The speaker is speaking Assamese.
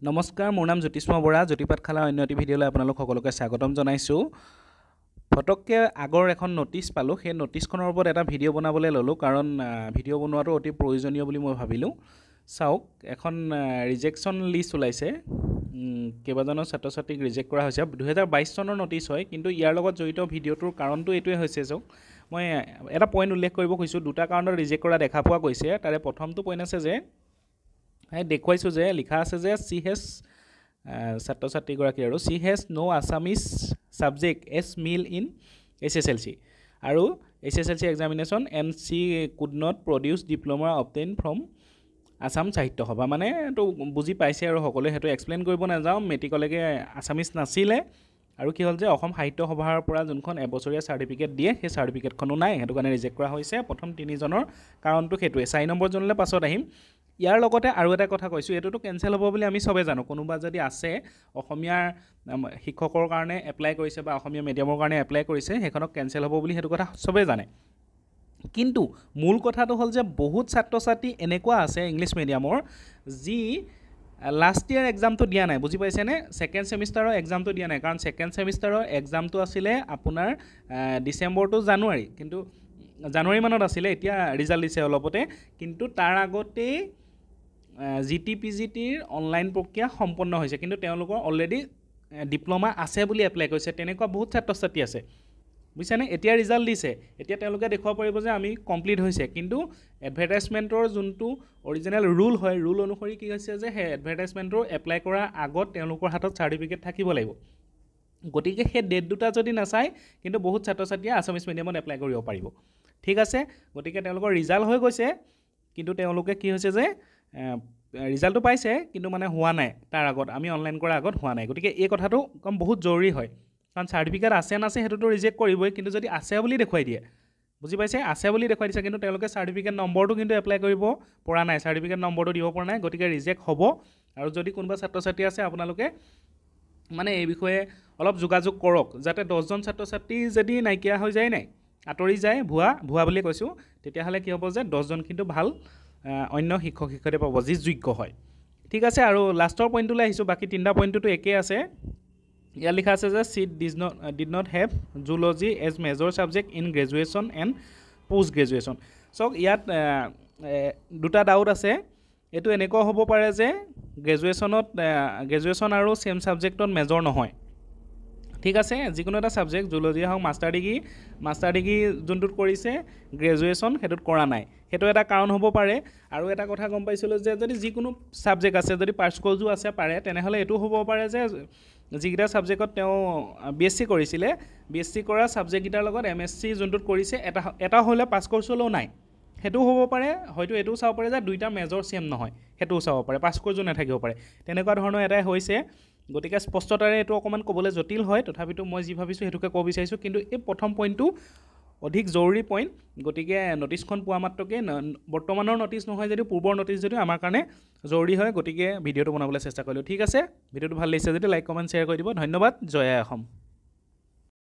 নমস্কাৰ, মোৰ নাম জ্যোতিষ্ম বৰা। জ্যোতিপাঠশালা অন্য এটি ভিডিঅ'লৈ আপোনালোক সকলোকে স্বাগতম জনাইছোঁ। ফটককৈ আগৰ এখন ন'টিছ পালোঁ, সেই ন'টিছখনৰ ওপৰত এটা ভিডিঅ' বনাবলৈ ল'লোঁ, কাৰণ ভিডিঅ' বনোৱাটো অতি প্ৰয়োজনীয় বুলি মই ভাবিলোঁ। চাওক, এখন ৰিজেকশ্যন লিষ্ট ওলাইছে। কেইবাজনো ছাত্ৰ ছাত্ৰীক ৰিজেক্ট কৰা হৈছে। 2022 চনৰ ন'টিছ হয়, কিন্তু ইয়াৰ লগত জড়িত ভিডিঅ'টোৰ কাৰণটো এইটোৱে হৈছে। চাওক, মই এটা পইণ্ট উল্লেখ কৰিব খুজিছোঁ। দুটা কাৰণত ৰিজেক্ট কৰা দেখা পোৱা গৈছে। তাৰে প্ৰথমটো পইণ্ট আছে যে দেখুৱাইছোঁ যে লিখা আছে যে ছাত্ৰ ছাত্ৰীগৰাকী আৰু she has no' Assamese subject as MIL in SSLC আৰু SSLC examination and she could not produce diploma obtain from Assam Sahitya Sabha. মানে এইটো বুজি পাইছে আৰু সকলোৱে, সেইটো এক্সপ্লেইন কৰিব নাযাওঁ। মেট্ৰিকলৈকে আছামিজ নাছিলে, আৰু কি হ'ল যে অসম সাহিত্য সভাৰ পৰা যোনখন এবছৰীয়া চাৰ্টিফিকেট দিয়ে, সেই চাৰ্টিফিকেটখনো নাই, সেইটো কাৰণে ৰিজেক্ট কৰা হৈছে। প্ৰথম তিনিজনৰ কাৰণটো সেইটোৱে। 4 নম্বৰ জনলৈ পাছত আহিম। ইয়াৰ লগতে আৰু এটা কথা কৈছোঁ, এইটোতো কেঞ্চেল হ'ব বুলি আমি চবেই জানো। কোনোবা যদি আছে অসমীয়াৰ শিক্ষকৰ কাৰণে এপ্লাই কৰিছে বা অসমীয়া মিডিয়ামৰ কাৰণে এপ্লাই কৰিছে, সেইখনক কেঞ্চেল হ'ব বুলি সেইটো কথা চবেই জানে। কিন্তু মূল কথাটো হ'ল যে বহুত ছাত্ৰ ছাত্ৰী এনেকুৱা আছে ইংলিছ মিডিয়ামৰ যি লাষ্ট ইয়েৰ এক্সামটো দিয়া নাই। বুজি পাইছেনে? ছেকেণ্ড ছেমিষ্টাৰৰ এক্সামটো দিয়া নাই, কাৰণ ছেকেণ্ড ছেমিষ্টাৰৰ এক্সামটো আছিলে আপোনাৰ ডিচেম্বৰ টু জানুৱাৰী, কিন্তু জানুৱাৰী মানত আছিলে। এতিয়া ৰিজাল্ট দিছে অলপতে, কিন্তু তাৰ আগতেই GT/PGTৰ অনলাইন প্ৰক্ৰিয়া সম্পন্ন হৈছে, কিন্তু তেওঁলোকৰ অলৰেডি ডিপ্ল'মা আছে বুলি এপ্লাই কৰিছে। তেনেকুৱা বহুত ছাত্ৰ ছাত্ৰী আছে, বুজিছেনে? এতিয়া ৰিজাল্ট দিছে, এতিয়া তেওঁলোকে দেখুৱাব পাৰিব যে আমি কমপ্লিট হৈছে, কিন্তু এডভাৰটাইজমেণ্টৰ যোনটো অৰিজিনেল ৰুল হয়, ৰুল অনুসৰি কি হৈছে যে সেই এডভাৰটাইজমেণ্টৰ এপ্লাই কৰাৰ আগত তেওঁলোকৰ হাতত চাৰ্টিফিকেট থাকিব লাগিব। গতিকে সেই ডেট দুটা যদি নাচায়, কিন্তু বহুত ছাত্ৰ ছাত্ৰীয়ে আছামিজ মিডিয়ামত এপ্লাই কৰিব পাৰিব। ঠিক আছে, গতিকে তেওঁলোকৰ ৰিজাল্ট হৈ গৈছে, কিন্তু তেওঁলোকে কি হৈছে যে ৰিজাল্টটো পাইছে, কিন্তু মানে হোৱা নাই তাৰ আগত, আমি অনলাইন কৰাৰ আগত হোৱা নাই। গতিকে এই কথাটো বহুত জৰুৰী হয়, কাৰণ চাৰ্টিফিকেট আছে নাছে সেইটোতো ৰিজেক্ট কৰিবই, কিন্তু যদি আছে বুলি দেখুৱাই দিয়ে, বুজি পাইছে? আছে বুলি দেখুৱাই দিছে, কিন্তু তেওঁলোকে চাৰ্টিফিকেট নম্বৰটো কিন্তু এপ্লাই কৰিব পৰা নাই, চাৰ্টিফিকেট নম্বৰটো দিব পৰা নাই, গতিকে ৰিজেক্ট হ'ব। আৰু যদি কোনোবা ছাত্ৰ ছাত্ৰী আছে, আপোনালোকে মানে এই বিষয়ে অলপ যোগাযোগ কৰক, যাতে 10জন ছাত্ৰ ছাত্ৰী যদি নাইকিয়া হৈ যায়, আঁতৰি যায়, ভুৱা বুলি কৈছোঁ, তেতিয়াহ'লে কি হ'ব যে 10জন কিন্তু ভাল অন্য শিক্ষক শিক্ষয়িত্ৰী পাব, যি যোগ্য হয়। ঠিক আছে, আৰু লাষ্টৰ পইণ্টটোলৈ আহিছোঁ। বাকী 3টা পইণ্টটোতো একেই আছে। ইয়াত লিখা আছে যে she did not have zoology as major subject in graduation and post graduation. চাওক, ইয়াত দুটা ডাউট আছে। এইটো এনেকুৱাও হ'ব পাৰে যে গ্ৰেজুৱেশ্যন আৰু ছেম ছাবজেক্টত মেজৰ নহয়। ঠিক আছে, যিকোনো এটা ছাবজেক্ট, জুলজিয়ে হওক, মাষ্টাৰ ডিগ্ৰী যোনটোত কৰিছে, গ্ৰেজুৱেশ্যন সেইটোত কৰা নাই, সেইটো এটা কাৰণ হ'ব পাৰে। আৰু এটা কথা গম পাইছিলোঁ যে যদি যিকোনো ছাবজেক্ট আছে, যদি পাৰ্চ কৰ্চো আছে পাৰে, তেনেহ'লে এইটো হ'ব পাৰে যে যিকেইটা ছাবজেক্টত তেওঁ BSc কৰিছিলে, BSc কৰা ছাবজেক্টকেইটাৰ লগত MSc যোনটোত কৰিছে এটা হ'লে পাছ কৰ্চ হ'লেও নাই, সেইটোও হ'ব পাৰে। হয়তো এইটোও চাব পাৰে যে দুইটা মেজৰ ছেম নহয়, সেইটোও চাব পাৰে, পাছ কৰ্চো নাথাকিব পাৰে। তেনেকুৱা ধৰণৰ এটাই হৈছে। গতিকে স্পষ্টতাৰে এইটো অকণমান ক'বলৈ জটিল হয়, তথাপিতো মই যি ভাবিছোঁ সেইটোকে ক'ব বিচাৰিছোঁ। কিন্তু এই প্ৰথম পইণ্টটো অধিক জৰুৰী পইণ্ট। গতিকে ন'টিছখন পোৱা মাত্ৰকে, বৰ্তমানৰ ন'টিছ নহয় যদিও পূৰ্বৰ ন'টিছ যদিও আমাৰ কাৰণে জৰুৰী হয়, গতিকে ভিডিঅ'টো বনাবলৈ চেষ্টা কৰিলোঁ। ঠিক আছে, ভিডিঅ'টো ভাল লাগিছে যদি লাইক কমেণ্ট শ্বেয়াৰ কৰি দিব। ধন্যবাদ। জয় আই অসম।